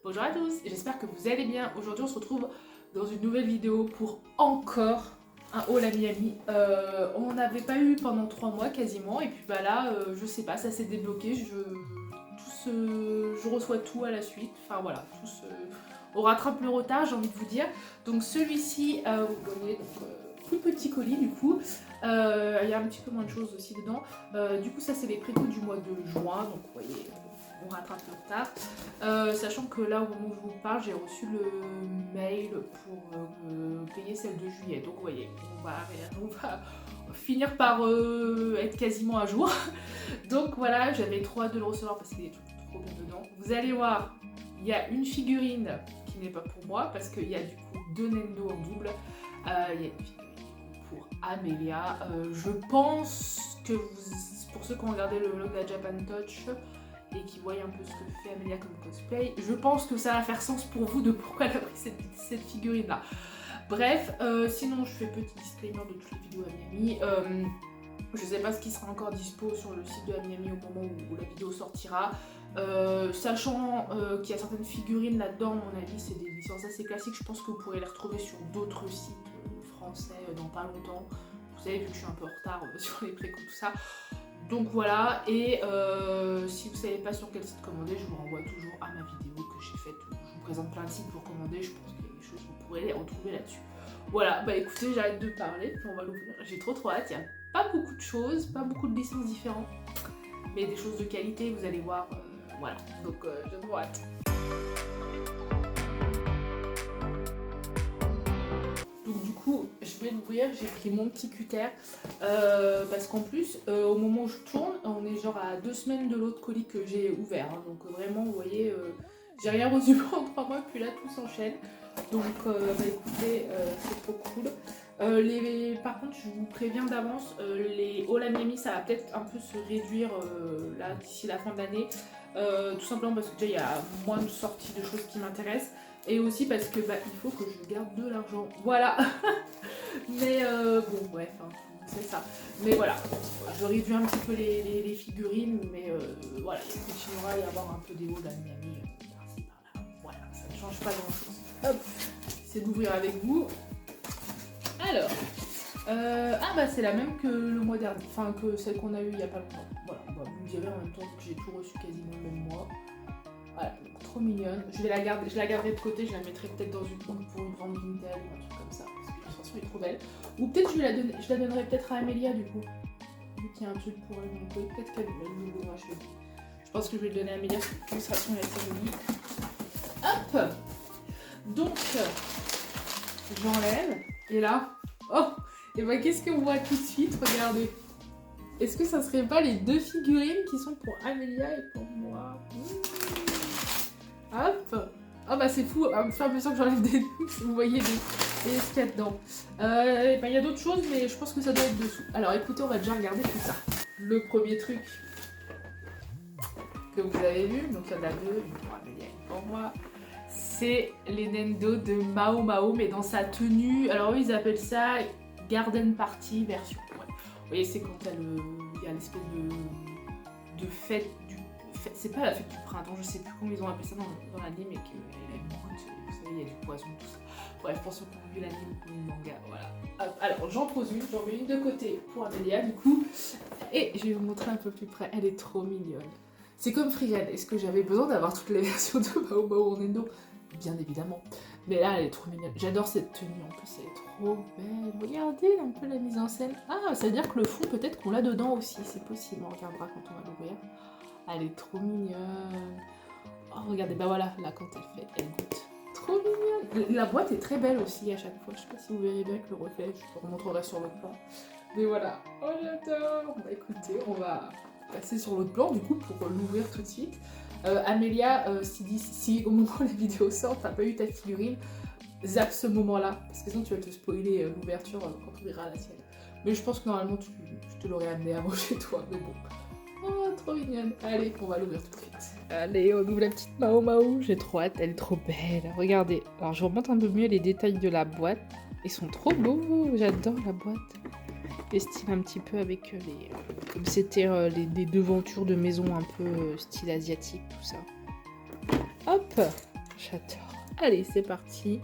Bonjour à tous, j'espère que vous allez bien. Aujourd'hui on se retrouve dans une nouvelle vidéo pour encore un haul à Miami. On n'avait pas eu pendant 3 mois quasiment et puis bah là je sais pas, ça s'est débloqué, je reçois tout à la suite, enfin voilà, on rattrape le retard j'ai envie de vous dire. Donc celui-ci, vous voyez, plus petit colis du coup, il y a un petit peu moins de choses aussi dedans. Du coup ça c'est les précots du mois de juin, donc vous voyez, on rattrape le retard. Sachant que là au moment où je vous parle, j'ai reçu le mail pour payer celle de juillet, donc vous voyez, on va finir par être quasiment à jour. Donc voilà, j'avais trop hâte de le recevoir parce qu'il y a des trucs trop bien dedans. Vous allez voir, il y a une figurine qui n'est pas pour moi parce qu'il y a du coup 2 Nendo en double. Il y a une figurine pour Amelia. Je pense que pour ceux qui ont regardé le vlog de la Japan Touch et qui voient un peu ce que fait Amelia comme cosplay, je pense que ça va faire sens pour vous de pourquoi elle a pris cette figurine là. Bref, sinon je fais petit disclaimer de toutes les vidéos à Miami. Je sais pas ce qui sera encore dispo sur le site de Miami au moment où la vidéo sortira. Sachant qu'il y a certaines figurines là-dedans, à mon avis, c'est des licences assez classiques. Je pense que vous pourrez les retrouver sur d'autres sites français dans pas longtemps. Vous savez, vu que je suis un peu en retard sur les précoms, tout ça. Donc voilà, et si vous savez pas sur quel site commander, je vous renvoie toujours à ma vidéo que j'ai faite où je vous présente plein de sites pour commander. Je pense qu'il y a des choses que vous pourrez les retrouver là-dessus. Voilà, bah écoutez, j'arrête de parler, puis on va l'ouvrir. J'ai trop hâte, il n'y a pas beaucoup de choses, pas beaucoup de licences différentes, mais des choses de qualité, vous allez voir, voilà. Donc j'ai trop hâte. Donc du coup, je vais l'ouvrir, j'ai pris mon petit cutter, parce qu'en plus, au moment où je tourne, on est genre à 2 semaines de l'autre colis que j'ai ouvert, hein. Donc vraiment, vous voyez, j'ai rien reçu pendant 3 mois, puis là tout s'enchaîne. Donc bah écoutez, c'est trop cool. Par contre, je vous préviens d'avance, les hauls à Miami, ça va peut-être un peu se réduire là d'ici la fin de l'année. Tout simplement parce que déjà il y a moins de sorties de choses qui m'intéressent. Et aussi parce que bah, il faut que je garde de l'argent. Voilà. Mais bon, bref, hein, c'est ça. Mais voilà, je réduis un petit peu les figurines, mais voilà, il continuera à y avoir un peu des hauls à Miami par-ci par-là. Voilà, ça ne change pas grand-chose. Hop, c'est d'ouvrir avec vous. Alors, ah bah c'est la même que le mois dernier, enfin que celle qu'on a eue il y a pas longtemps. Voilà, bah, vous me direz en même temps que j'ai tout reçu quasiment le même mois. Voilà, donc trop mignonne. Je la garderai de côté, je la mettrai peut-être dans une compte pour une grande Vinted ou un truc comme ça, parce que de toute façon elle est trop belle. Ou peut-être je la donnerai peut-être à Amelia du coup. Vu qu'il y a un truc pour elle, donc peut-être qu'elle me donnera, je pense que je vais le donner à Amelia, parce que l'illustration est assez jolie. Hop. Donc, j'enlève, et là, oh, et bah qu'est-ce qu'on voit tout de suite, regardez. Est-ce que ça serait pas les 2 figurines qui sont pour Amelia et pour moi? Hop. Ah bah c'est fou, à me faire l'impression que j'enlève des trucs, vous voyez ce qu'il y a dedans. Il y a d'autres choses, mais je pense que ça doit être dessous. Alors écoutez, on va déjà regarder tout ça. Le premier truc que vous avez vu, donc il y en a 2, une pour Amelia et une pour moi. C'est les Nendo de Mao Mao, mais dans sa tenue, alors eux ils appellent ça Garden Party version. Ouais. Vous voyez, c'est quand il y a l'espèce de fête du... C'est pas la fête du printemps, je sais plus comment ils ont appelé ça dans l'anime, mais qu'il y a une goutte, vous savez, il y a du poison, tout ça. Bref, pour ceux qui ont vu l'anime ou le manga, voilà. Hop, alors j'en pose une, j'en mets une de côté pour Amelia du coup, et je vais vous montrer un peu plus près, elle est trop mignonne. C'est comme Frigan, est-ce que j'avais besoin d'avoir toutes les versions de Mao Mao en Nendo? Bien évidemment. Mais là, elle est trop mignonne. J'adore cette tenue, en plus, elle est trop belle. Regardez un peu la mise en scène. Ah, ça veut dire que le fond, peut-être qu'on l'a dedans aussi. C'est possible, on regardera quand on va l'ouvrir. Elle est trop mignonne. Oh, regardez, bah voilà, là, quand elle goûte. Trop mignonne. La boîte est très belle aussi à chaque fois. Je sais pas si vous verrez bien avec le reflet. Je vous remontrerai sur le plan. Mais voilà. Oh, j'adore. Bah écoutez, on va passer sur l'autre plan, du coup, pour l'ouvrir tout de suite. Amelia, si au moment où la vidéo sort, t'as pas eu ta figurine, zappe ce moment-là, parce que sinon tu vas te spoiler l'ouverture quand tu verras la sienne. Mais je pense que normalement je te l'aurais amené avant chez toi, mais bon. Oh, trop mignonne. Allez, on va l'ouvrir tout de suite. Allez, on ouvre la petite Mao Mao, j'ai trop hâte, elle est trop belle. Regardez, alors je remonte un peu mieux les détails de la boîte. Ils sont trop beaux, j'adore la boîte. Les styles un petit peu avec les... comme c'était des devantures de maison un peu style asiatique, tout ça. Hop. J'adore. Allez, c'est parti.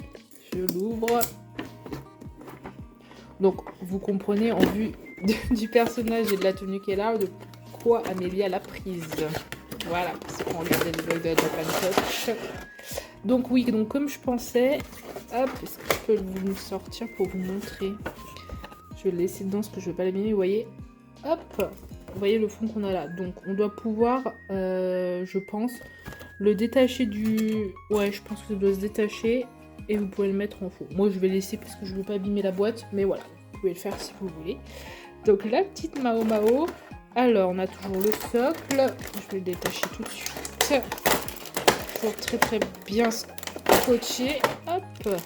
Je l'ouvre. Donc, vous comprenez en vue du personnage et de la tenue qu'elle a, de quoi Amélie a la prise. Voilà, parce qu'on regardait le vlog de la Japan Touch. Donc oui, donc comme je pensais, hop, est-ce que je peux vous le sortir pour vous montrer? Je vais le laisser dedans parce que je ne veux pas l'abîmer, vous voyez. Hop, vous voyez le fond qu'on a là. Donc on doit pouvoir, je pense, le détacher du... Ouais, je pense que ça doit se détacher et vous pouvez le mettre en faux. Moi je vais laisser parce que je ne veux pas abîmer la boîte, mais voilà, vous pouvez le faire si vous voulez. Donc la petite Mao Mao. Alors on a toujours le socle, je vais le détacher tout de suite. Toujours très très bien scotché. Hop, donc,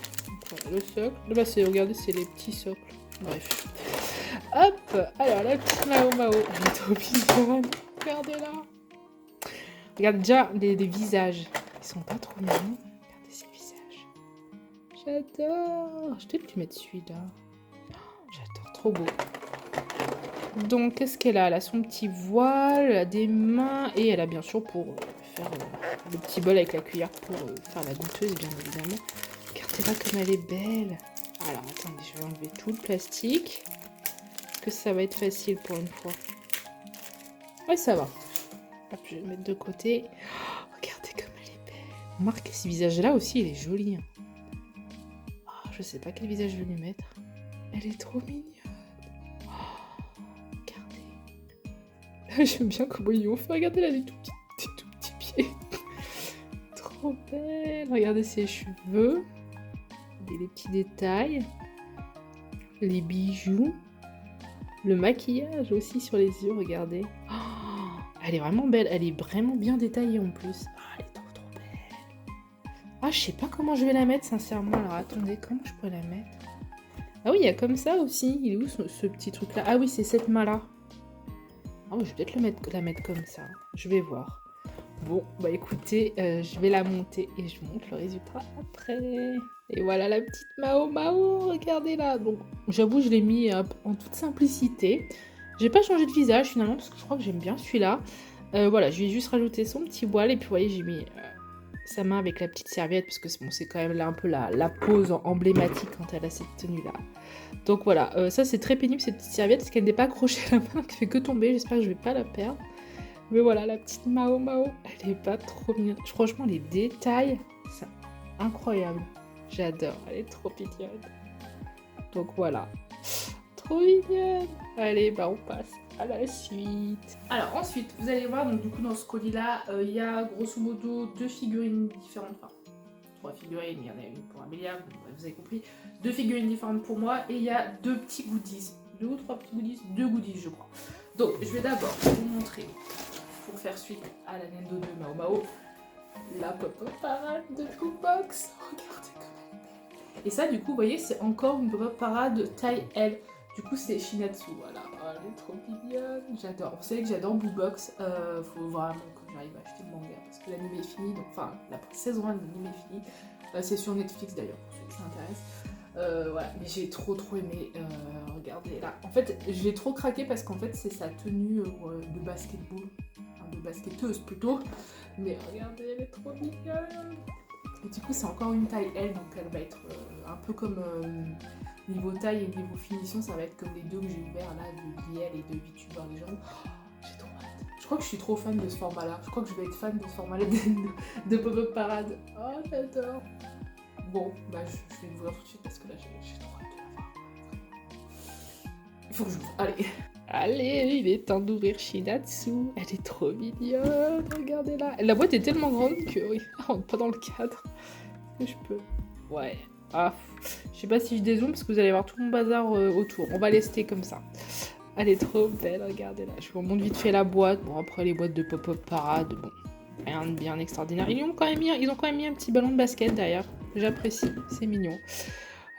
voilà, le socle. Là c'est, regardez, c'est les petits socles. Bref. Hop, alors la petite Mao Mao. Elle est trop mignonne. Regardez-la. Regarde déjà les visages. Ils sont pas trop mignons. Regardez ces visages. J'adore. Je vais peut-être lui mettre celui-là. J'adore, trop beau. Donc, qu'est-ce qu'elle a? Elle a son petit voile, elle a des mains et elle a bien sûr pour faire le petit bol avec la cuillère pour faire la goûteuse, bien évidemment. Regardez-la comme elle est belle. Alors, attendez, je vais enlever tout le plastique. Est-ce que ça va être facile pour une fois? Ouais, ça va. Hop, je vais le mettre de côté. Oh, regardez comme elle est belle. Remarquez, ce visage-là aussi, il est joli. Hein. Oh, je sais pas quel visage je vais lui mettre. Elle est trop mignonne. J'aime bien comment ils ont fait. Regardez là, les tout petits pieds. Trop belle. Regardez ses cheveux. Et les petits détails. Les bijoux. Le maquillage aussi sur les yeux, regardez. Oh, elle est vraiment belle. Elle est vraiment bien détaillée en plus. Oh, elle est trop belle. Ah, je sais pas comment je vais la mettre, sincèrement. Alors, attendez, comment je pourrais la mettre? Ah oui, il y a comme ça aussi. Il est où ce petit truc-là? Ah oui, c'est cette main-là. Ah, je vais peut-être la mettre comme ça. Je vais voir. Bon, bah écoutez, je vais la monter et je montre le résultat après. Et voilà la petite Mao Mao, regardez-la. Donc, j'avoue, je l'ai mis en toute simplicité. J'ai pas changé de visage finalement parce que je crois que j'aime bien celui-là. Voilà, je vais juste rajouter son petit voile et puis vous voyez, j'ai mis sa main avec la petite serviette parce que bon, c'est quand même là un peu la pose emblématique quand elle a cette tenue-là. Donc voilà, ça c'est très pénible cette petite serviette parce qu'elle n'est pas accrochée à la main, qui fait que tomber. J'espère que je vais pas la perdre. Mais voilà, la petite Mao Mao, elle est pas trop mignonne. Franchement, les détails, c'est incroyable. J'adore, elle est trop mignonne. Donc voilà, trop mignonne. Allez, bah on passe à la suite. Alors ensuite, vous allez voir, donc du coup dans ce colis-là, il y a grosso modo 2 figurines différentes. Enfin, 3 figurines, il y en a une pour Amélia, vous avez compris. 2 figurines différentes pour moi et il y a 2 petits goodies. 2 ou 3 petits goodies? 2 goodies je crois. Donc je vais d'abord vous montrer, pour faire suite à la Nendo de Mao Mao, la pop-up parade de Boombox. Regardez comme elle est belle. Et ça du coup, vous voyez, c'est encore une pop-up parade taille L. Du coup c'est Shinatsu, voilà. Oh, elle est trop mignonne. J'adore. Vous savez que j'adore Boombox. Faut vraiment que j'arrive à acheter le manga parce que l'anime est fini. Donc, enfin, la saison 1 de l'anime est finie. C'est sur Netflix d'ailleurs, pour ceux qui s'intéressent. Voilà, mais j'ai trop aimé. Regardez là. En fait, j'ai trop craqué parce qu'en fait, c'est sa tenue de basketball. Enfin, de basketteuse plutôt. Mais regardez, elle est trop mignonne. Et du coup, c'est encore une taille L, donc elle va être un peu comme niveau taille et niveau finition, ça va être comme les deux que j'ai ouverts là, de Biel et de VTuber Legend. Oh, j'ai trop hâte. Je crois que je suis trop fan de ce format-là. Je crois que je vais être fan de ce format-là de Pop-Up Parade. Oh, j'adore. Bon, bah je vais l'ouvrir tout de suite parce que là, j'ai trop hâte de la voir. Il faut que je l'ouvre. Allez. Allez, il est temps d'ouvrir Shinatsu. Elle est trop mignonne, regardez-la. La boîte est tellement grande que oui, elle rentre pas dans le cadre. Est-ce que je peux? Ouais. Ah, je sais pas si je dézoome parce que vous allez voir tout mon bazar autour. On va laisser comme ça. Elle est trop belle, regardez-la. Je vous montre vite fait la boîte. Bon, après les boîtes de Pop-Up Parade, bon, rien de bien extraordinaire. Ils ont quand même mis un petit ballon de basket derrière. J'apprécie, c'est mignon.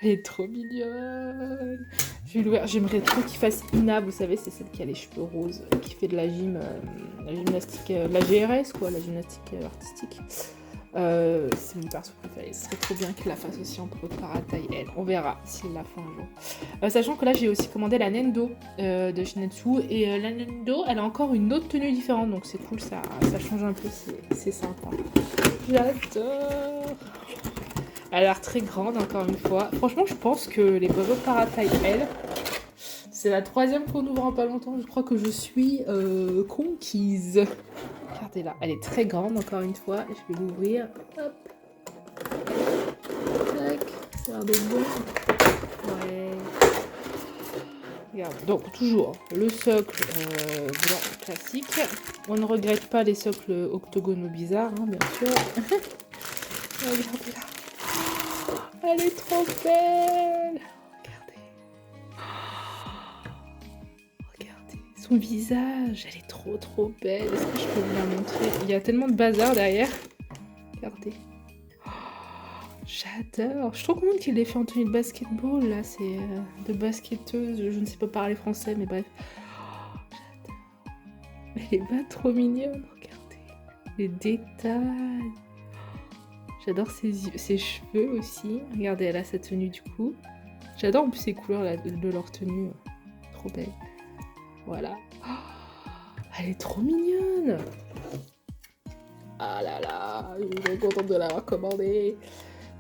Elle est trop mignonne. Je vais l'ouvrir. J'aimerais trop qu'il fasse Ina, vous savez, c'est celle qui a les cheveux roses, qui fait de la gymnastique, la GRS quoi, la gymnastique artistique. C'est mon perso préféré. Ce serait trop bien qu'il la fasse aussi en Pop-Up Parade taille L. On verra s'il la fait un jour. Sachant que là, j'ai aussi commandé la Nendo de Shinatsu. Et la Nendo, elle a encore une autre tenue différente. Donc c'est cool, ça change un peu. C'est sympa. J'adore. Elle a l'air très grande, encore une fois. Franchement, je pense que les Pop-Up Para taille L, c'est la 3e qu'on ouvre en pas longtemps. Je crois que je suis conquise. Regardez-la, elle est très grande, encore une fois. Je vais l'ouvrir. Hop. Tac. Ça a l'air d'être bon. Ouais. Regarde. Donc, toujours le socle blanc classique. On ne regrette pas les socles octogonaux bizarres, hein, bien sûr. Regardez-la. Elle est trop belle. Regardez son visage. Elle est trop belle. Est-ce que je peux vous la montrer? Il y a tellement de bazar derrière. Regardez. J'adore. Je trouve qu'il l'ait fait en tenue de basketball. Là, c'est de basketteuse. Je ne sais pas parler français, mais bref. J'adore. Elle est pas trop mignonne. Regardez. Les détails. J'adore ses cheveux aussi. Regardez, elle a sa tenue du coup. J'adore en plus ces couleurs là, de leur tenue. Trop belle. Voilà. Oh, elle est trop mignonne. Ah là là, je suis trop contente de l'avoir commandée.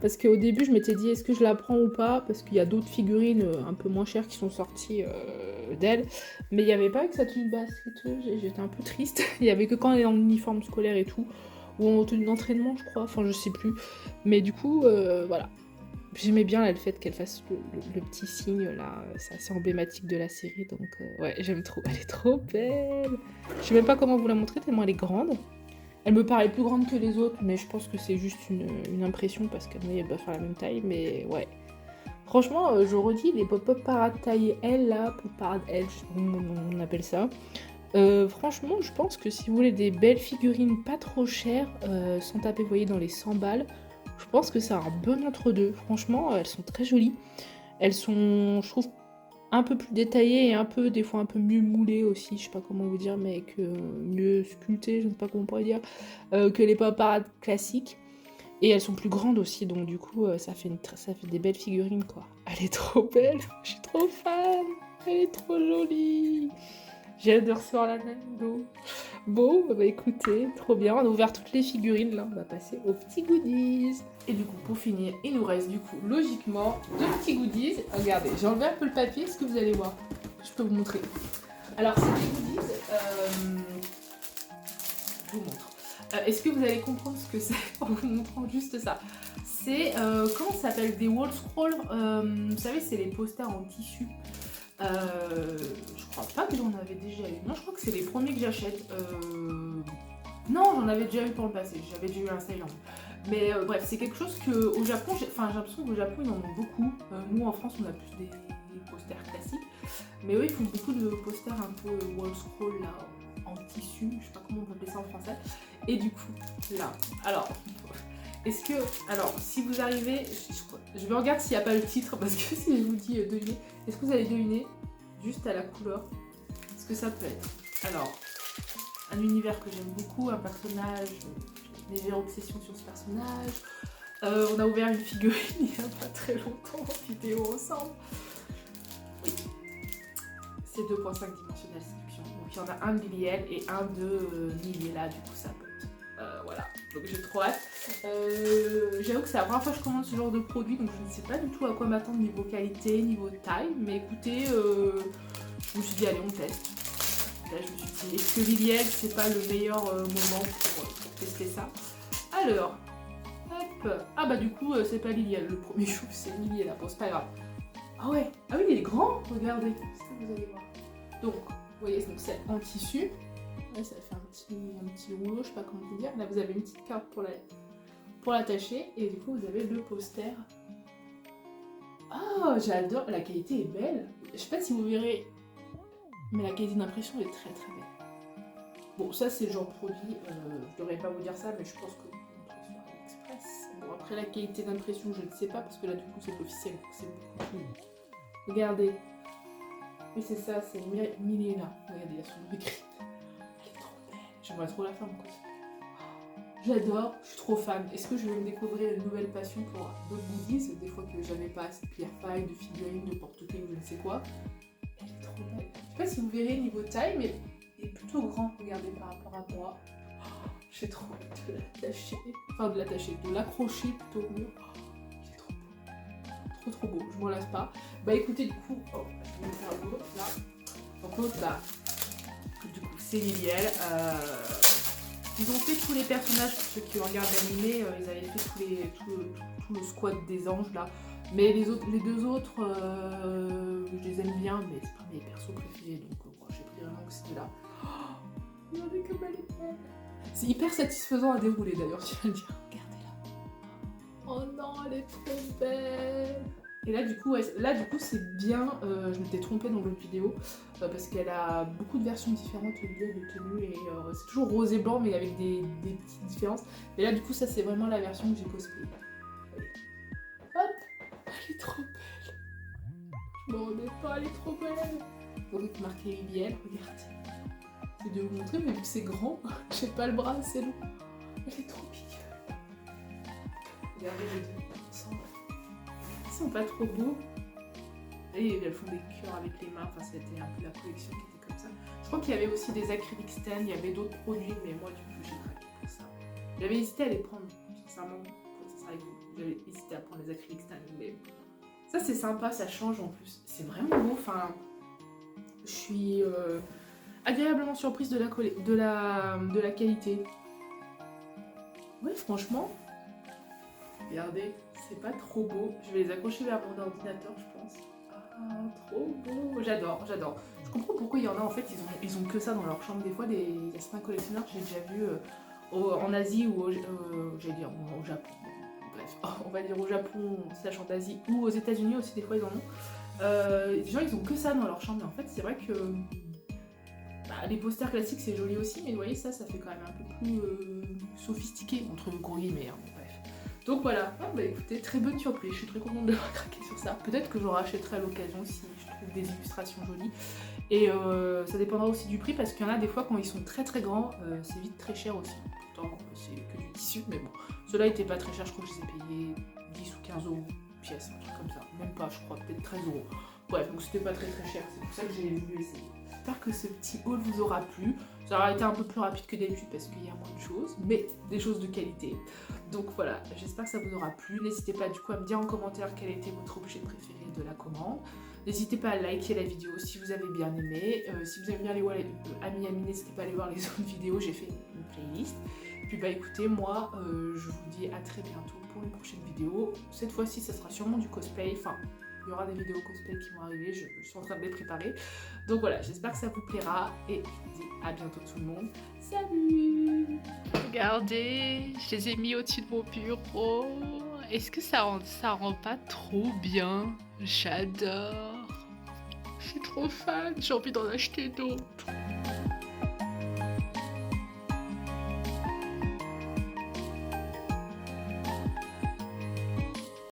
Parce qu'au début, je m'étais dit, est-ce que je la prends ou pas? Parce qu'il y a d'autres figurines un peu moins chères qui sont sorties d'elle. Mais il n'y avait pas avec sa tenue de basketteuse. J'étais un peu triste. Il n'y avait que quand elle est en uniforme scolaire et tout. Ou en tenue d'entraînement, je crois. Enfin, je sais plus. Mais du coup, voilà. J'aimais bien là, le fait qu'elle fasse le petit signe là, c'est assez emblématique de la série, donc ouais, j'aime trop. Elle est trop belle. Je sais même pas comment vous la montrer tellement elle est grande. Elle me paraît plus grande que les autres, mais je pense que c'est juste une impression parce qu'elle ne va faire la même taille, mais ouais. Franchement, je redis, les Pop-Up Para taille L là, Para L, je sais pas comment on appelle ça. Franchement, je pense que si vous voulez des belles figurines pas trop chères, sans taper, vous voyez, dans les 100 balles, je pense que c'est un bon entre-deux. Franchement, elles sont très jolies. Elles sont, je trouve, un peu plus détaillées et un peu, des fois, un peu mieux moulées aussi. Je sais pas comment vous dire, mais que mieux sculptées, je ne sais pas comment on pourrait dire, que les Pop Parades classiques. Et elles sont plus grandes aussi, donc du coup, ça fait des belles figurines, quoi. Elle est trop belle, je suis trop fan. Elle est trop jolie. J'ai hâte de recevoir la Nintendo. Bon, bah écoutez, trop bien. On a ouvert toutes les figurines. Là, on va passer aux petits goodies. Et du coup, pour finir, il nous reste du coup, logiquement, 2 petits goodies. Regardez, j'ai enlevé un peu le papier. Est-ce que vous allez voir? Je peux vous montrer. Alors, ces goodies, je vous montre. Est-ce que vous allez comprendre ce que c'est en vous montrant juste ça? C'est, comment ça s'appelle? Des wall scrolls. Vous savez, c'est les posters en tissu. Je crois pas que j'en avais déjà eu. Non, je crois que c'est les premiers que j'achète. Non, j'en avais déjà eu pour le passé. J'avais déjà eu un Sailor. Mais bref, c'est quelque chose que au Japon, j'ai l'impression qu'au Japon ils en ont beaucoup. Nous en France, on a plus des posters classiques. Mais eux, ils font beaucoup de posters un peu wall scroll là, en tissu. Je sais pas comment on peut appeler ça en français. Et du coup, là. Alors, est-ce que. Alors, si vous arrivez. Je vais regarder s'il n'y a pas le titre, parce que si je vous dis deviner, est-ce que vous allez deviner juste à la couleur ce que ça peut être? Alors, un univers que j'aime beaucoup, un personnage, j'ai une légère obsession sur ce personnage. On a ouvert une figurine il n'y a pas très longtemps en vidéo ensemble. Oui, c'est 2.5 dimensionnel séduction. Donc il y en a un de Liliel et un de Liliela, du coup ça peut. Voilà, donc j'ai trop hâte. J'avoue que c'est la première fois que je commande ce genre de produit, donc je ne sais pas du tout à quoi m'attendre niveau qualité, niveau taille, mais écoutez, je me suis dit allez on teste. Là je me suis dit est-ce que Liliel c'est pas le meilleur moment pour tester ça? Alors, hop, ah bah du coup c'est pas Liliel, le premier chou c'est Liliel là, bon c'est pas grave. Ah ouais, ah oui il est grand, regardez, est-ce que vous allez voir? Donc, vous voyez, c'est en tissu. Là, ça fait un petit rouleau, je sais pas comment vous dire. Là, vous avez une petite carte pour l'attacher. Et du coup, vous avez le poster. Oh, j'adore. La qualité est belle. Je sais pas si vous verrez, mais la qualité d'impression est très très belle. Bon, ça, c'est le genre de produit. Je devrais pas vous dire ça, mais je pense que vous trouve sur AliExpress. Bon, après, la qualité d'impression, je ne sais pas, parce que là, du coup, c'est officiel. C'est beaucoup plus. Regardez. Oui, c'est ça, c'est Milena. Regardez, il y a son nom écrit. J'aimerais trop la faire en cause. J'adore, je suis trop fan. Est-ce que je vais me découvrir une nouvelle passion pour d'autres goodies? Des fois que j'avais pas assez de pierre paille, de figurines, de porte-clés ou je ne sais quoi. Elle est trop belle. Je sais pas si vous verrez niveau taille, mais il est plutôt grand, regardez, par rapport à moi. J'ai trop envie de l'attacher, enfin de l'attacher, de l'accrocher plutôt au mur. Oh, il est trop beau, trop beau, je m'en lasse pas. Bah écoutez, du coup, oh, je vais me faire l'autre là. Donc l'autre, bah, du coup, c'est Liliel. Ils ont fait tous les personnages, pour ceux qui regardent l'animé, ils avaient fait tout le squad des anges là. Mais les deux autres, je les aime bien, mais c'est pas mes persos préférés, donc j'ai pris vraiment que c'était là. Oh, regardez comme elle est belle. C'est hyper satisfaisant à dérouler d'ailleurs, tu vas le dire. Regardez-la. Oh non, elle est trop belle. Et là du coup, c'est bien, je m'étais trompée dans l'autre vidéo, parce qu'elle a beaucoup de versions différentes de tenue, et c'est toujours rose et blanc, mais avec des petites différences. Et là du coup, ça c'est vraiment la version que j'ai cosplay. Hop, elle est trop belle. Je m'en remets pas, elle est trop belle. Donc marqué Liliel, regarde. C'est de vous montrer, mais vu que c'est grand, j'ai pas le bras assez long. Elle est trop mignonne. Regardez les deux ensemble. Ils sont pas trop beaux. Et elles font des cœurs avec les mains. Enfin, c'était un peu la collection qui était comme ça. Je crois qu'il y avait aussi des acryliques Stan, il y avait d'autres produits, mais moi du coup j'ai craqué pour ça. J'avais hésité à les prendre, sincèrement, pour ça avec vous. J'avais hésité à prendre les acryliques Stan, mais ça c'est sympa, ça change en plus. C'est vraiment beau. Enfin, je suis agréablement surprise de la qualité. Oui, franchement, regardez, c'est pas trop beau. Je vais les accrocher vers mon ordinateur, je pense. Ah, trop beau. J'adore, j'adore. Je comprends pourquoi il y en a, en fait, ils ont que ça dans leur chambre. Des fois, il y a certains collectionneurs que j'ai déjà vu en Asie ou j'allais dire au Japon. Bref, on va dire au Japon, slash en Asie, ou aux États-Unis aussi, des fois ils en ont. Les gens, ils ont que ça dans leur chambre. Mais en fait, c'est vrai que les posters classiques, c'est joli aussi, mais vous voyez, ça fait quand même un peu plus sophistiqué, entre guillemets, hein, bref. Donc voilà, écoutez, très bonne surprise, je suis très contente d'avoir craqué sur ça. Peut-être que j'en rachèterai à l'occasion si je trouve des illustrations jolies. Et ça dépendra aussi du prix, parce qu'il y en a des fois, quand ils sont très très grands, c'est vite très cher aussi. Pourtant, c'est que du tissu, mais bon. Ceux-là étaient pas très chers, je crois que je les ai payés 10 ou 15 € pièce, un truc comme ça. Même pas, je crois, peut-être 13 €. Bref, donc c'était pas très très cher, c'est pour ça que j'ai voulu essayer. J'espère que ce petit haul vous aura plu. Ça aura été un peu plus rapide que d'habitude parce qu'il y a moins de choses, mais des choses de qualité. Donc voilà, j'espère que ça vous aura plu. N'hésitez pas du coup à me dire en commentaire quel était votre objet préféré de la commande. N'hésitez pas à liker la vidéo si vous avez bien aimé. Si vous aimez bien les wallets Ami Ami, n'hésitez pas à aller voir les autres vidéos, j'ai fait une playlist. Puis écoutez, moi je vous dis à très bientôt pour une prochaine vidéo. Cette fois-ci, ça sera sûrement du cosplay. Enfin, il y aura des vidéos cosplay qui vont arriver, je suis en train de les préparer. Donc voilà, j'espère que ça vous plaira et je vous dis à bientôt tout le monde. Salut! Regardez, je les ai mis au-dessus de mon bureau. Est-ce que ça rend pas trop bien? J'adore. Je suis trop fan, j'ai envie d'en acheter d'autres.